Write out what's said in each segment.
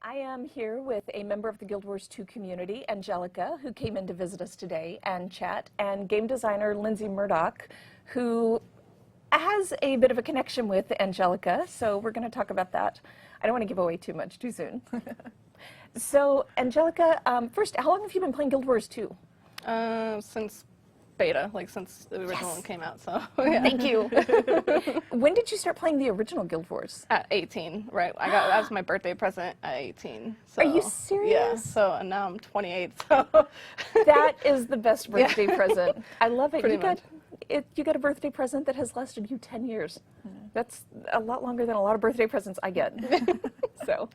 I am here with a member of the Guild Wars 2 community, Angelica, who came in to visit us today and chat, and game designer Lindsay Murdoch, who has a bit of a connection with Angelica, so we're going to talk about that. I don't want to give away too much too soon. So, Angelica, first, how long have you been playing Guild Wars 2? Since beta, like since the original one came out, so yeah. Thank you. When did you start playing the original Guild Wars? At 18, right? That was my birthday present at 18. So, Are you serious? Yeah, so and now I'm 28, so. That is the best birthday present. I love it. Pretty much. You got a birthday present that has lasted you 10 years. That's a lot longer than a lot of birthday presents I get. So,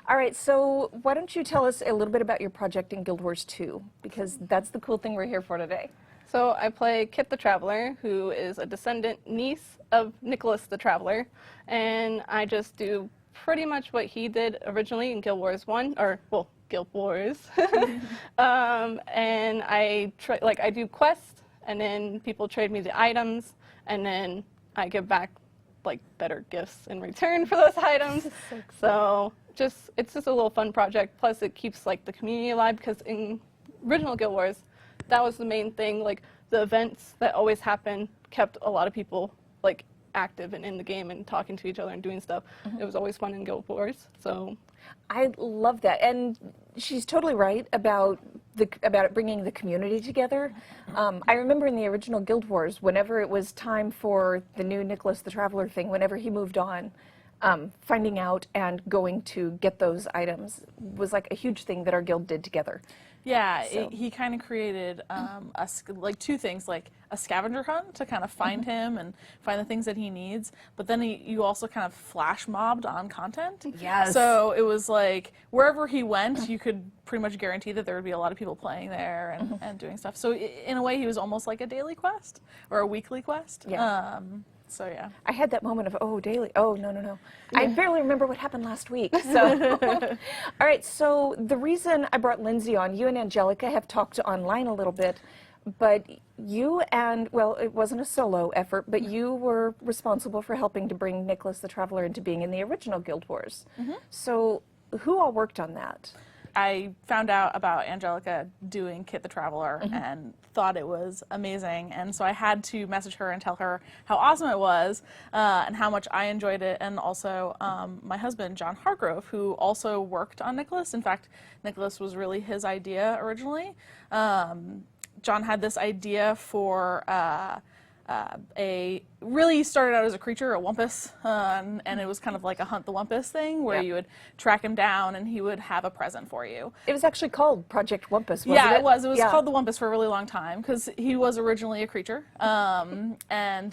all right, so why don't you tell us a little bit about your project in Guild Wars 2, because that's the cool thing we're here for today. So I play Kit the Traveler, who is a descendant niece of Nicholas the Traveler, and I just do pretty much what he did originally in Guild Wars 1, or, well, Guild Wars. And I do quests, and then people trade me the items, and then I give back like better gifts in return for those items. So it's just a little fun project. Plus it keeps like the community alive, because in original Guild Wars, that was the main thing. Like the events that always happen kept a lot of people like active and in the game and talking to each other and doing stuff. It was always fun in Guild Wars. So I love that, and she's totally right about it bringing the community together. I remember in the original Guild Wars, whenever it was time for the new Nicholas the Traveler thing, whenever he moved on, finding out and going to get those items was like a huge thing that our guild did together. Yeah, So. he kind of created like two things, like a scavenger hunt to kind of find him and find the things that he needs, but then you also kind of flash mobbed on content. Yes. So it was like wherever he went, you could pretty much guarantee that there would be a lot of people playing there and doing stuff. So in a way, he was almost like a daily quest or a weekly quest. Yeah. So yeah. I had that moment of, oh, daily. Oh, no. Yeah. I barely remember what happened last week. So, all right. So the reason I brought Lindsay on, you and Angelica have talked online a little bit, but you and, well, it wasn't a solo effort, but you were responsible for helping to bring Nicholas the Traveler into being in the original Guild Wars. So who all worked on that? I found out about Angelica doing Kit the Traveler and thought it was amazing, and so I had to message her and tell her how awesome it was and how much I enjoyed it, and also my husband, John Hargrove, who also worked on Nicholas. In fact, Nicholas was really his idea originally. John had this idea for really started out as a creature, a wumpus, and it was kind of like a hunt the wumpus thing where you would track him down and he would have a present for you. It was actually called Project Wumpus, wasn't it? Yeah, it was. It was called the Wumpus for a really long time because he was originally a creature. And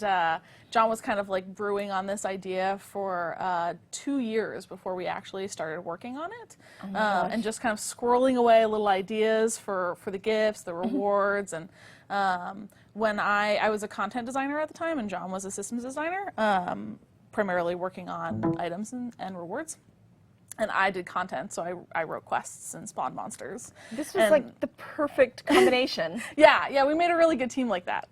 John was kind of like brewing on this idea for 2 years before we actually started working on it. And just kind of squirreling away little ideas for the gifts, the rewards, and when I was a content designer at the time, and John was a systems designer, primarily working on items and rewards. And I did content, so I wrote quests and spawned monsters. This was like the perfect combination. Yeah, we made a really good team like that.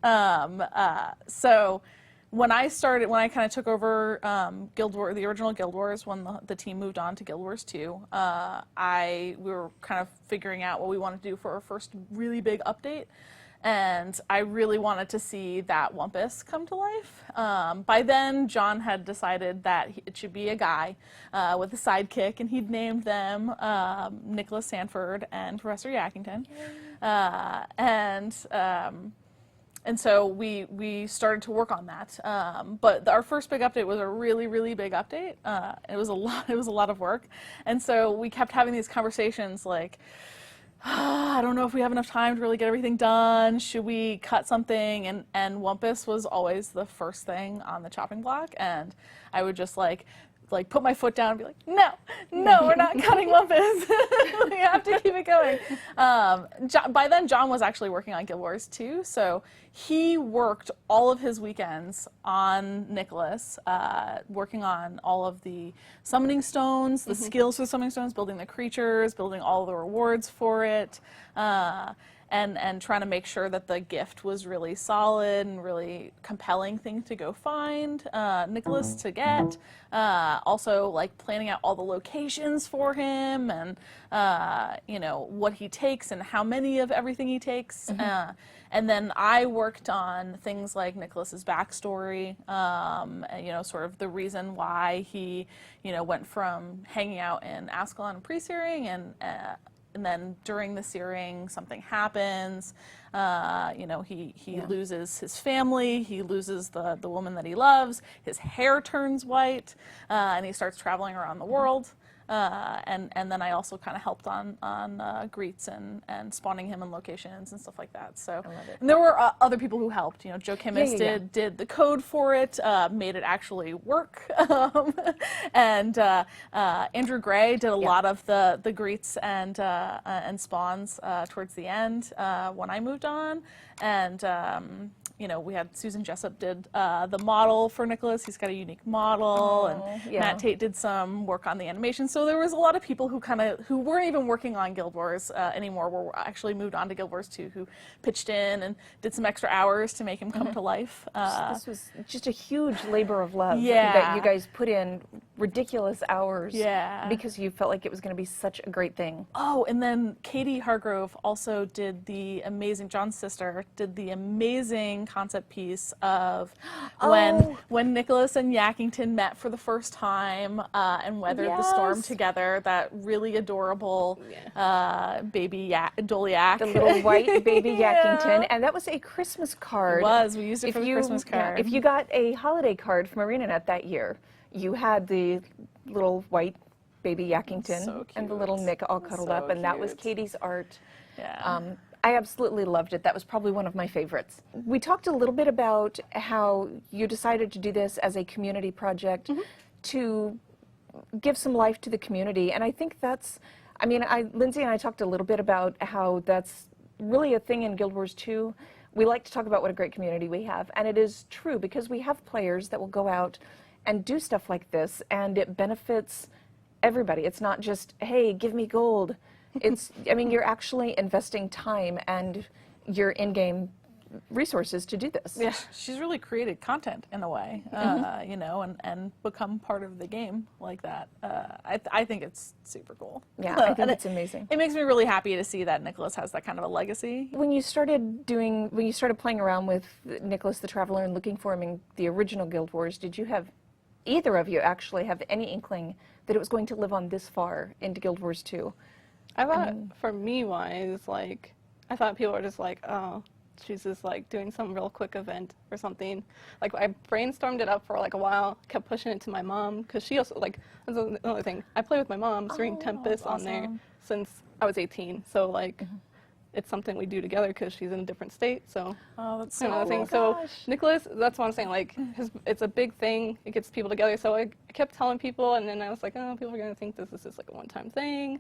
So when I kind of took over the original Guild Wars, when the team moved on to Guild Wars 2, we were kind of figuring out what we wanted to do for our first really big update. And I really wanted to see that Wumpus come to life. By then, John had decided that it should be a guy with a sidekick, and he'd named them Nicholas Sanford and Professor Yackington. And so we started to work on that. But our first big update was a really, really big update. It was a lot of work. And so we kept having these conversations like, I don't know if we have enough time to really get everything done. Should we cut something? And Wumpus was always the first thing on the chopping block, and I would just like put my foot down and be like, no, we're not cutting Wumpus. We have to keep it going. By then, John was actually working on Guild Wars 2, so he worked all of his weekends on Nicholas, working on all of the summoning stones, the skills for the summoning stones, building the creatures, building all the rewards for it. and trying to make sure that the gift was really solid and really compelling thing to go find Nicholas to get. Also, like planning out all the locations for him and you know, what he takes and how many of everything he takes. And then I worked on things like Nicholas's backstory, and, you know, sort of the reason why he, you know, went from hanging out in Ascalon pre-searing and then during the searing something happens. You know, he loses his family, he loses the woman that he loves, his hair turns white, and he starts traveling around the world. And then I also kind of helped on greets and spawning him in locations and stuff like that. So, I love it. and there were other people who helped. You know, Joe Kimmis did the code for it, made it actually work, and Andrew Gray did a lot of the greets and spawns towards the end when I moved on, and. You know, we had Susan Jessup did the model for Nicholas. He's got a unique model, and Matt Tate did some work on the animation. So there was a lot of people who weren't even working on Guild Wars anymore, were actually moved on to Guild Wars 2, who pitched in and did some extra hours to make him come to life. This was just a huge labor of love that you guys put in ridiculous hours because you felt like it was going to be such a great thing. Oh, and then Katie Hargrove also did the amazing, John's sister, did the amazing concept piece of when Nicholas and Yakington met for the first time and weathered the storm together. That really adorable baby Doliak. The little white baby Yakington. And that was a Christmas card. It was. We used it for the Christmas card. If you got a holiday card from ArenaNet that year, you had the little white baby Yakington and the little Nick all cuddled up, and that was Katie's art. Yeah. I absolutely loved it. That was probably one of my favorites. We talked a little bit about how you decided to do this as a community project to give some life to the community, and I think that's, I mean, Lindsay and I talked a little bit about how that's really a thing in Guild Wars 2. We like to talk about what a great community we have, and it is true because we have players that will go out and do stuff like this, and it benefits everybody. It's not just, hey, give me gold. It's, I mean, you're actually investing time and your in-game resources to do this. Yeah, she's really created content in a way, you know, and become part of the game like that. I think it's super cool. Yeah, I think it's amazing. It makes me really happy to see that Nicholas has that kind of a legacy. When you started playing around with Nicholas the Traveler and looking for him in the original Guild Wars, did you have, either of you actually have any inkling that it was going to live on this far into Guild Wars 2? I thought, for me wise, like, I thought people were just like, oh, she's just like doing some real quick event or something. Like, I brainstormed it up for like a while, kept pushing it to my mom, because she also, like, that's another thing. I play with my mom, Serene Tempest, on there since I was 18. So, like, it's something we do together because she's in a different state. So, that's so another thing. So, Nicholas, that's what I'm saying. Like, it's a big thing. It gets people together. So I kept telling people, and then I was like, oh, people are going to think this is just like a one-time thing.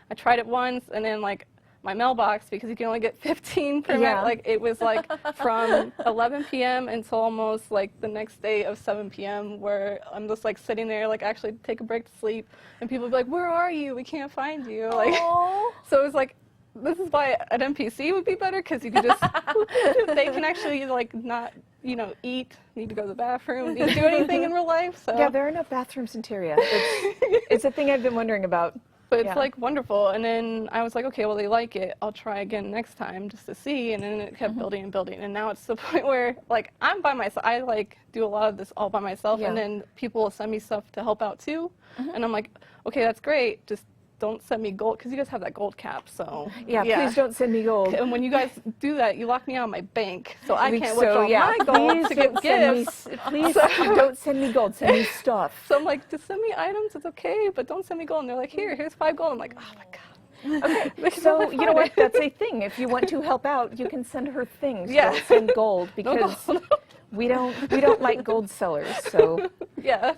I tried it once, and then, like, my mailbox, because you can only get 15 per minute, like, it was, like, from 11 p.m. until almost, like, the next day of 7 p.m., where I'm just, like, sitting there, like, actually take a break to sleep, and people would be like, where are you? We can't find you. Like, so it was, like, this is why an NPC would be better, because you can just, they can actually, like, not, you know, eat, need to go to the bathroom, need to do anything in real life, so. Yeah, there are no bathrooms in Tyria. It's a thing I've been wondering about. But it's like wonderful, and then I was like, okay, well, they like it. I'll try again next time just to see, and then it kept building and building, and now it's to the point where, like, I'm by myself. I, like, do a lot of this all by myself, and then people will send me stuff to help out too, and I'm like, okay, that's great, just don't send me gold, because you guys have that gold cap, so. Yeah, please don't send me gold. And when you guys do that, you lock me out of my bank, so I can't withdraw my gold to get gifts. Please don't send me gold, send me stuff. So I'm like, just send me items, it's okay, but don't send me gold. And they're like, here's 5 gold. I'm like, oh my God. Okay, so you know what, that's a thing. If you want to help out, you can send her things. Don't send gold, because we don't like gold sellers, so. Yeah.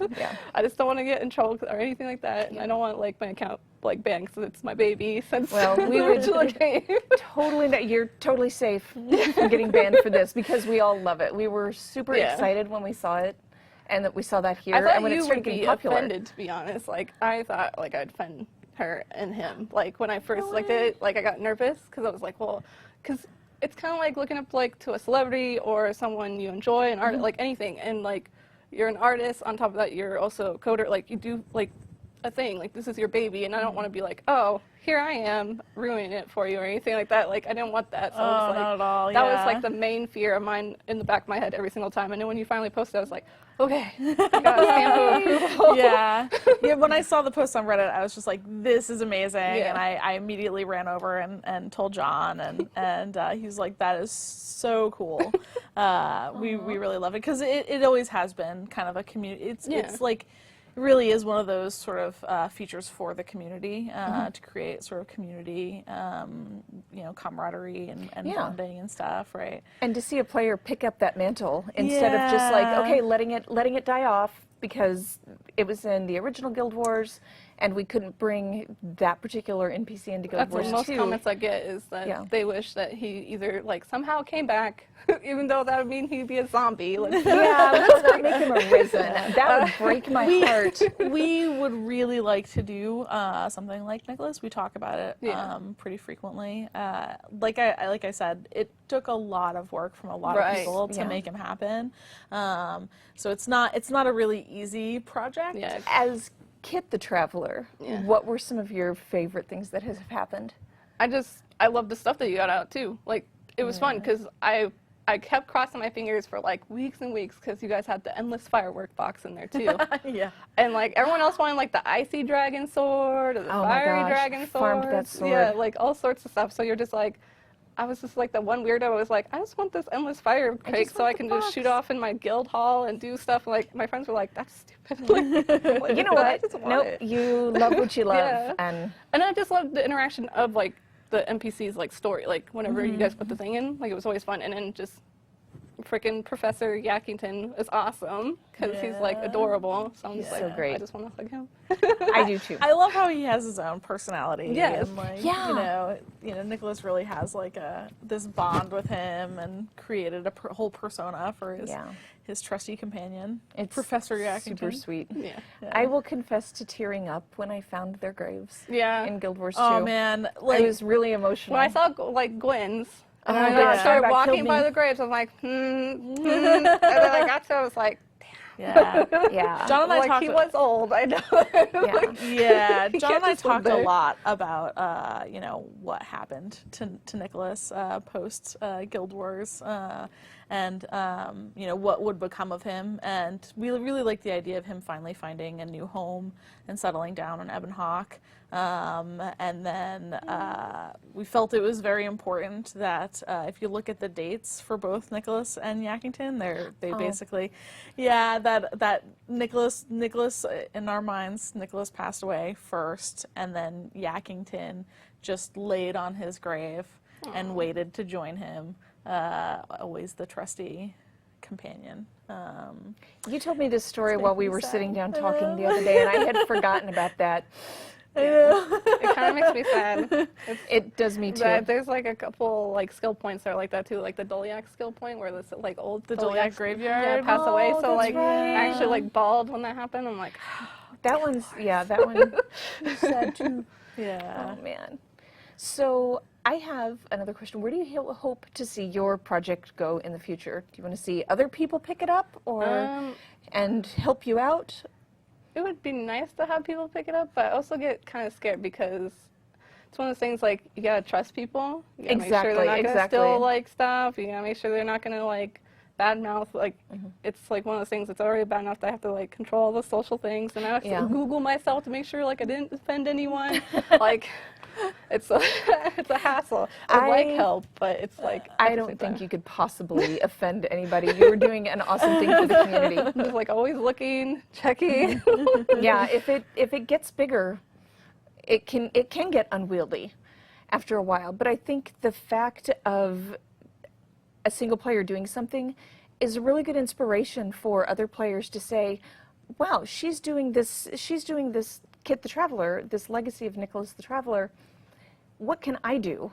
I just don't want to get in trouble or anything like that, and I don't want, like, my account, like, banned, because it's my baby since we the original game. You're totally safe from getting banned for this, because we all love it. We were super excited when we saw it, and that we saw that here, and when it started getting popular. I thought you would be offended, to be honest. Like, I thought, like, I'd offend her and him. Like, when I first, like, did it, like, I got nervous, because I was like, well, because it's kind of like looking up like to a celebrity or someone you enjoy, an art, like anything, and like you're an artist. On top of that, you're also a coder. Like you do like a thing. Like this is your baby, and I don't want to be like, oh, here I am ruining it for you or anything like that. Like I didn't want that. So I was like, not at all. that was like the main fear of mine in the back of my head every single time. And then when you finally posted, I was like, okay, I got a stamp of approval. Yeah. When I saw the post on Reddit, I was just like, this is amazing. Yeah. And I immediately ran over and told John, and he was like, that is so cool. We really love it, because it always has been kind of a community. It's like, it really is one of those sort of features for the community to create sort of community, camaraderie and bonding and stuff, right? And to see a player pick up that mantle instead of just like, okay, letting it die off because it was in the original Guild Wars and we couldn't bring that particular NPC into Guild Wars 2. That's the most comments I get is that they wish that he either like somehow came back, even though that would mean he'd be a zombie. Like, yeah, let's not make him arisen. That would break my heart. We would really like to do something like Nicholas. We talk about it pretty frequently. Like I said, it took a lot of work from a lot of people to make him happen. So it's not a really easy project. yeah. As Kit the Traveler, what were some of your favorite things that have happened? I love the stuff that you got out too. Like it was fun because I kept crossing my fingers for like weeks and weeks because you guys had the endless firework box in there too. Yeah. And like everyone else wanted like the icy dragon sword or the fiery dragon sword. Farmed that sword. Yeah, like all sorts of stuff. So you're just like, I was just like the one weirdo. I was like, I just want this endless fire cake so I can just shoot off in my guild hall and do stuff. Like my friends were like, that's stupid. Like, You know what? Nope, you love what you love. And I just loved the interaction of like the NPCs like story. Like whenever you guys put the thing in, like it was always fun. And then just freaking Professor Yakington is awesome because he's like adorable. So I'm just like, so great. I just want to hug him. I do too. I love how he has his own personality. Yes. And like, Yeah. Nicholas really has like this bond with him and created a whole persona for his trusty companion. It's Professor Yakington. super sweet. Yeah. I will confess to tearing up when I found their graves in Guild Wars 2. Oh man, I was really emotional. When I saw like Gwen's, and my I God, started that walking killed by me. the graves, I'm like, and then I got to, I was like, yeah. Yeah. John and I like talked. he was old, I know. Yeah. John and I just live talked a there. lot about what happened to Nicholas post Guild Wars, and what would become of him. And we really liked the idea of him finally finding a new home and settling down in Ebonhawk. And then we felt it was very important that if you look at the dates for both Nicholas and Yakington, they basically, that Nicholas in our minds, Nicholas passed away first, and then Yakington just laid on his grave and waited to join him, always the trusty companion. You told me this story It's while we making me were sad. sitting down talking the other day, and I had forgotten about that. It kind of makes me sad. It does me too. There's like a couple like skill points that are like that too, like the Doliak skill point where this like old The Doliak graveyard? passed away. So that's like right. I actually like bawled when that happened. I'm like, That one's, that one is sad too. Yeah. Oh man. So I have another question. Where do you hope to see your project go in the future? Do you want to see other people pick it up and help you out? it would be nice to have people pick it up, but I also get kind of scared because it's one of those things like you gotta trust people. You gotta make sure they're not gonna steal like stuff. You gotta make sure they're not gonna like badmouth. Like it's like one of those things that's already bad enough that I have to like control all the social things, and I have to Google myself to make sure like I didn't offend anyone. Like it's a hassle. I like help, but it's like I don't think you could possibly offend anybody. You were doing an awesome thing for the community. I'm just like always looking, checking. Yeah, if it gets bigger, it can get unwieldy after a while. But I think the fact of a single player doing something is a really good inspiration for other players to say, wow, she's doing this Kit the Traveler, this legacy of Nicholas the Traveler. What can I do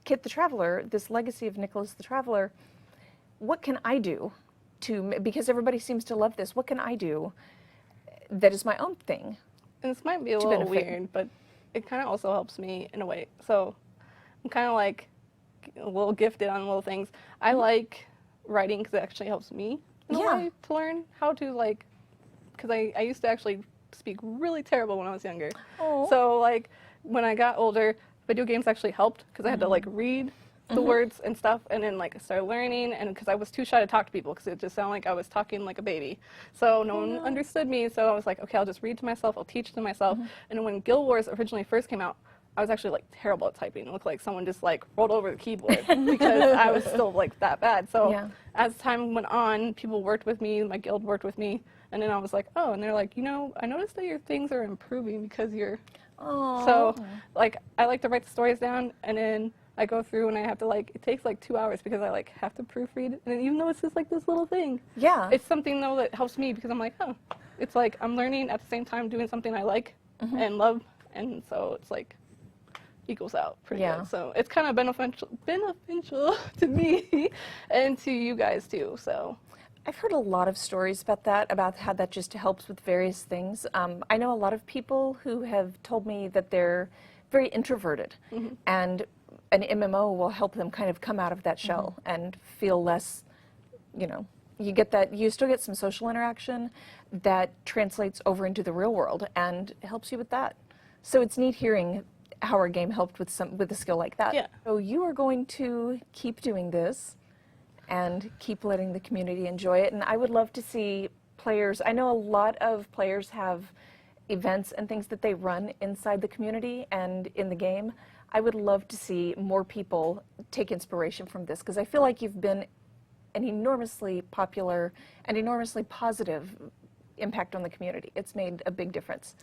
Kit the Traveler, this legacy of Nicholas the Traveler, what can I do because everybody seems to love this, what can I do that is my own thing? And this might be a To little benefit. weird, but it kind of also helps me in a way. So I'm kind of like a little gifted on little things. I like writing because it actually helps me in a Yeah. way to learn how to like, because I used to actually speak really terrible when I was younger. Oh. So like when I got older, video games actually helped because I had to like read the words and stuff, and then like I started learning, and because I was too shy to talk to people because it just sounded like I was talking like a baby, so no one understood me. So I was like, okay, I'll just read to myself, I'll teach to myself. And then when Guild Wars originally first came out, I was actually like terrible at typing. It looked like someone just like rolled over the keyboard because I was still like that bad. So Yeah. as time went on, people worked with me, my guild worked with me, and then I was like, oh, and they're like, you know, I noticed that your things are improving because you're. Oh. So like I like to write the stories down, and then I go through and I have to like, it takes like 2 hours because I like have to proofread, and even though it's just like this little thing, Yeah. it's something though that helps me because I'm like, oh, it's like I'm learning at the same time doing something I like and love, and so it's like equals out pretty Yeah. good. So it's kind of beneficial to me and to you guys too. So I've heard a lot of stories about how that just helps with various things. I know a lot of people who have told me that they're very introverted, and an MMO will help them kind of come out of that shell and feel less, you know, you still get some social interaction that translates over into the real world and helps you with that. So it's neat hearing how our game helped with a skill like that. Yeah. So you are going to keep doing this and keep letting the community enjoy it. And I would love to see players, I know a lot of players have events and things that they run inside the community and in the game. I would love to see more people take inspiration from this, because I feel like you've been an enormously popular and enormously positive impact on the community. It's made a big difference.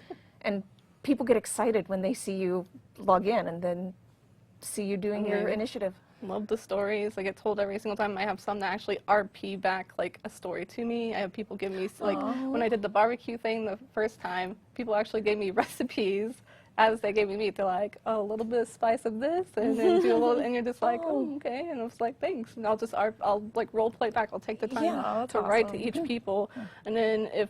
And people get excited when they see you log in and then see you doing your initiative. love the stories. I get told every single time. I have some that actually RP back like a story to me. I have people give me like when I did the barbecue thing the first time, people actually gave me recipes as they gave me meat. They're like, oh, a little bit of spice of this, and then do a little, and you're just like, oh, okay. And I was like, thanks. And I'll like role play back. I'll take the time to write to each people, and then if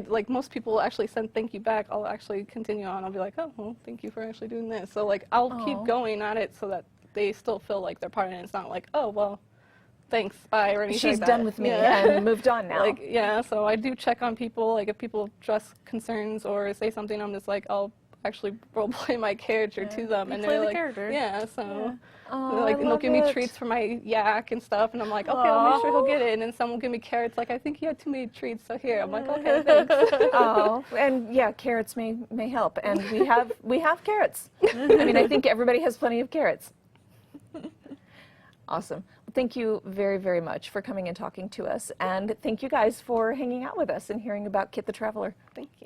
like most people actually send thank you back, I'll actually continue on. I'll be like, oh, well, thank you for actually doing this. So like I'll keep going at it so that they still feel like they're part of it. It's not like, oh, well, thanks, bye, or anything She's like done that. with me and moved on now. Like, yeah, so I do check on people. Like, if people address concerns or say something, I'm just like, I'll actually role play my character to them. You And play they're the like, character. yeah, so. Oh, Like, I and they'll love give me it. treats for my yak and stuff, and I'm like, okay, I'll make sure he'll get it. And then some will give me carrots, like, I think you had too many treats, so here. I'm like, okay, thanks. Oh, and yeah, carrots may help, and we have carrots. I mean, I think everybody has plenty of carrots. Awesome. Well, thank you very, very much for coming and talking to us, and thank you guys for hanging out with us and hearing about Kit the Traveler. Thank you.